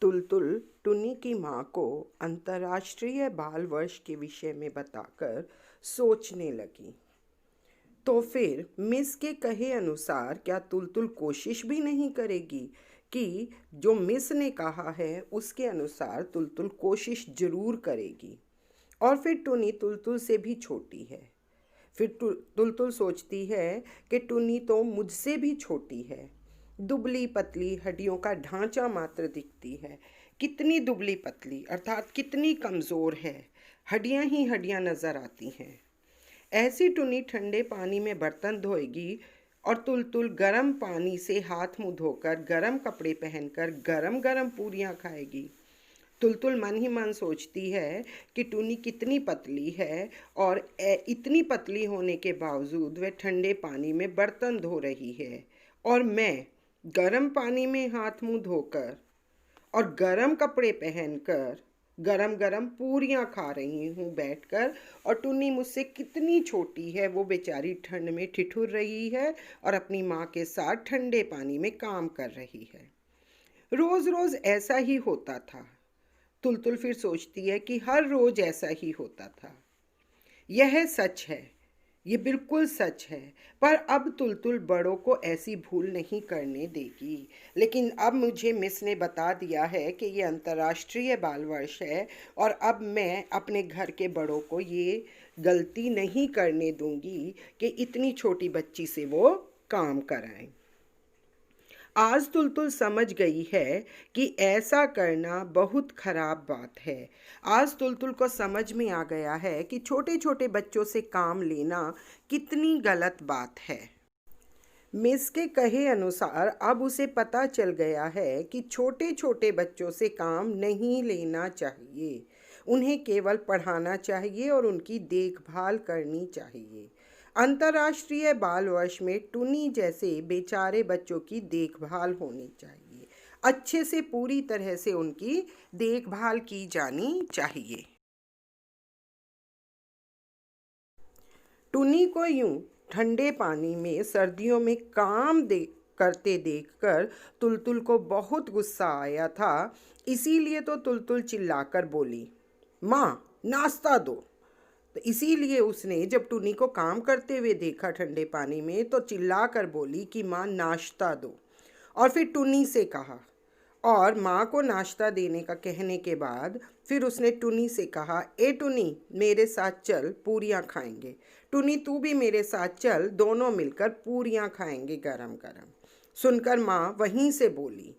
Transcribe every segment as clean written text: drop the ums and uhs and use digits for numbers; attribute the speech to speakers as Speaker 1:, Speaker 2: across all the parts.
Speaker 1: तुलतुल टुनी की माँ को अंतर्राष्ट्रीय बाल वर्ष के विषय में बताकर सोचने लगी। तो फिर मिस के कहे अनुसार क्या तुलतुल कोशिश भी नहीं करेगी कि जो मिस ने कहा है उसके अनुसार तुलतुल कोशिश जरूर करेगी। और फिर टुनी तुलतुल से भी छोटी है। फिर तुलतुल सोचती है कि टुनी तो मुझसे भी छोटी है। दुबली पतली हड्डियों का ढांचा मात्र दिखती है। कितनी दुबली पतली अर्थात कितनी कमज़ोर है। हड्डियां ही हड्डियां नज़र आती हैं। ऐसी टुनी ठंडे पानी में बर्तन धोएगी और तुलतुल गर्म पानी से हाथ मुंह धोकर गर्म कपड़े पहनकर गरम गरम पूरियां खाएगी। तुलतुल मन ही मन सोचती है कि टुनी कितनी पतली है और इतनी पतली होने के बावजूद वह ठंडे पानी में बर्तन धो रही है और मैं गर्म पानी में हाथ मुंह धोकर और गर्म कपड़े पहनकर गरम गरम पूरियां खा रही हूँ बैठकर। और टुन्नी मुझसे कितनी छोटी है, वो बेचारी ठंड में ठिठुर रही है और अपनी माँ के साथ ठंडे पानी में काम कर रही है। रोज़ रोज़ ऐसा ही होता था। तुलतुल फिर सोचती है कि हर रोज़ ऐसा ही होता था। यह सच है, ये बिल्कुल सच है। पर अब तुलतुल बड़ों को ऐसी भूल नहीं करने देगी। लेकिन अब मुझे मिस ने बता दिया है कि ये अंतर्राष्ट्रीय बाल वर्ष है और अब मैं अपने घर के बड़ों को ये गलती नहीं करने दूंगी कि इतनी छोटी बच्ची से वो काम कराएं। आज तुलतुल समझ गई है कि ऐसा करना बहुत खराब बात है। आज तुलतुल को समझ में आ गया है कि छोटे छोटे बच्चों से काम लेना कितनी गलत बात है। मिस के कहे अनुसार अब उसे पता चल गया है कि छोटे छोटे बच्चों से काम नहीं लेना चाहिए। उन्हें केवल पढ़ाना चाहिए और उनकी देखभाल करनी चाहिए। अंतर्राष्ट्रीय बाल वर्ष में टुनी जैसे बेचारे बच्चों की देखभाल होनी चाहिए। अच्छे से पूरी तरह से उनकी देखभाल की जानी चाहिए। टुनी को यूं ठंडे पानी में सर्दियों में काम करते देखकर तुलतुल को बहुत गुस्सा आया था। इसीलिए तो तुलतुल चिल्लाकर बोली, माँ नाश्ता दो। तो इसीलिए उसने जब टुनी को काम करते हुए देखा ठंडे पानी में तो चिल्ला कर बोली कि माँ नाश्ता दो। और फिर टुनी से कहा और माँ को नाश्ता देने का कहने के बाद फिर उसने टुनी से कहा, ए टुनी मेरे साथ चल पूरियाँ खाएंगे। टुनी तू भी मेरे साथ चल, दोनों मिलकर पूरियाँ खाएंगे गरम गरम। सुनकर माँ वहीं से बोली।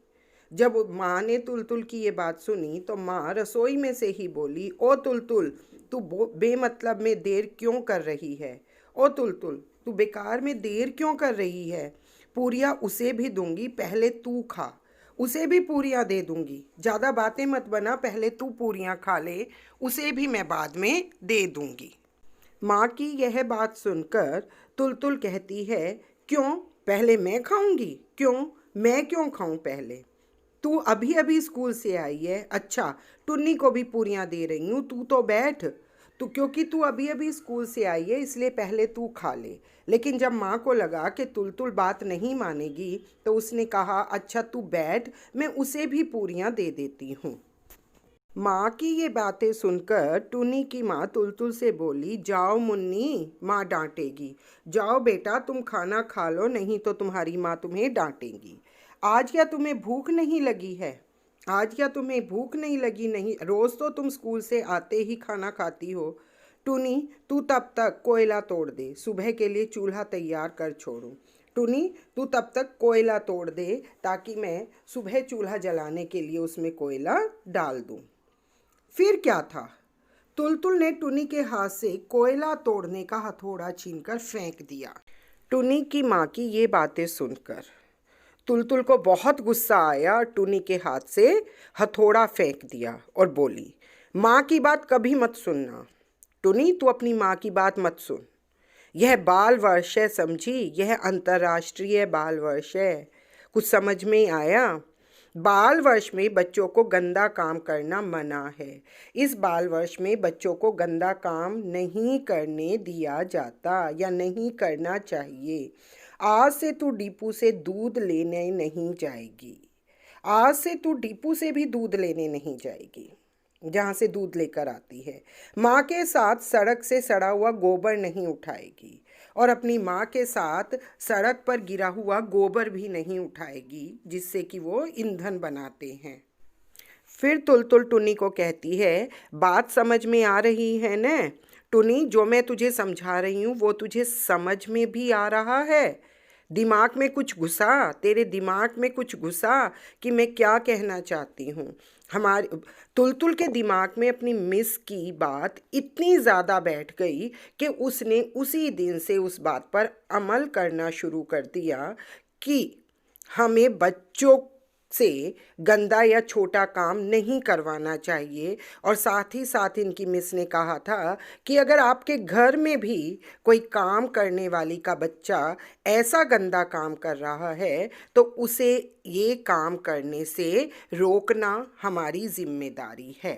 Speaker 1: जब माँ ने तुलतुल की ये बात सुनी तो माँ रसोई में से ही बोली, ओ तुलतुल तू बेमतलब में देर क्यों कर रही है। ओ तुलतुल तू बेकार में देर क्यों कर रही है। पूरियाँ उसे भी दूंगी, पहले तू खा। उसे भी पूरियाँ दे दूंगी। ज़्यादा बातें मत बना, पहले तू पूरियाँ खा ले, उसे भी मैं बाद में दे दूंगी। माँ की यह बात सुनकर तुलतुल कहती है, क्यों पहले मैं खाऊंगी? क्यों मैं क्यों खाऊं पहले? तू अभी अभी स्कूल से आई है। अच्छा टुन्नी को भी पूरियाँ दे रही हूँ, तू तो बैठ। तू क्योंकि तू अभी अभी स्कूल से आई है इसलिए पहले तू खा ले। लेकिन जब माँ को लगा कि तुलतुल बात नहीं मानेगी तो उसने कहा, अच्छा तू बैठ, मैं उसे भी पूरियाँ दे देती हूँ। माँ की ये बातें सुनकर टुनी की माँ तुलतुल से बोली, जाओ मुन्नी, माँ डांटेगी। जाओ बेटा तुम खाना खा लो, नहीं तो तुम्हारी माँ तुम्हें डांटेगी। आज क्या तुम्हें भूख नहीं लगी है? आज क्या तुम्हें भूख नहीं लगी? नहीं, रोज़ तो तुम स्कूल से आते ही खाना खाती हो। टुनी तू तब तक कोयला तोड़ दे, सुबह के लिए चूल्हा तैयार कर छोड़ूं। टुनी तू तब तक कोयला तोड़ दे ताकि मैं सुबह चूल्हा जलाने के लिए उसमें कोयला डाल दूं। फिर क्या था? तुलतुल ने टुनी के हाथ से कोयला तोड़ने का हथौड़ा छीनकर फेंक दिया। टुनी की माँ की ये बातें सुनकर तुलतुल को बहुत गुस्सा आया और टुनी के हाथ से हथौड़ा फेंक दिया और बोली, माँ की बात कभी मत सुनना। टुनी तू अपनी माँ की बात मत सुन। यह बाल वर्ष है, समझी? यह अंतर्राष्ट्रीय बाल वर्ष है। कुछ समझ में आया? बाल वर्ष में बच्चों को गंदा काम करना मना है। इस बाल वर्ष में बच्चों को गंदा काम नहीं करने दिया जाता या नहीं करना चाहिए। आज से तू डीपू से दूध लेने नहीं जाएगी। आज से तू दीपू से भी दूध लेने नहीं जाएगी जहाँ से दूध लेकर आती है। माँ के साथ सड़क से सड़ा हुआ गोबर नहीं उठाएगी और अपनी माँ के साथ सड़क पर गिरा हुआ गोबर भी नहीं उठाएगी जिससे कि वो ईंधन बनाते हैं। फिर तुलतुल टुन्नी को कहती है, बात समझ में आ रही है न टुनी? जो मैं तुझे समझा रही हूँ वो तुझे समझ में भी आ रहा है? दिमाग में कुछ घुसा, तेरे दिमाग में कुछ घुसा कि मैं क्या कहना चाहती हूँ? हमारे तुलतुल के दिमाग में अपनी मिस की बात इतनी ज़्यादा बैठ गई कि उसने उसी दिन से उस बात पर अमल करना शुरू कर दिया कि हमें बच्चों से गंदा या छोटा काम नहीं करवाना चाहिए। और साथ ही साथ इनकी मिस ने कहा था कि अगर आपके घर में भी कोई काम करने वाली का बच्चा ऐसा गंदा काम कर रहा है तो उसे ये काम करने से रोकना हमारी जिम्मेदारी है।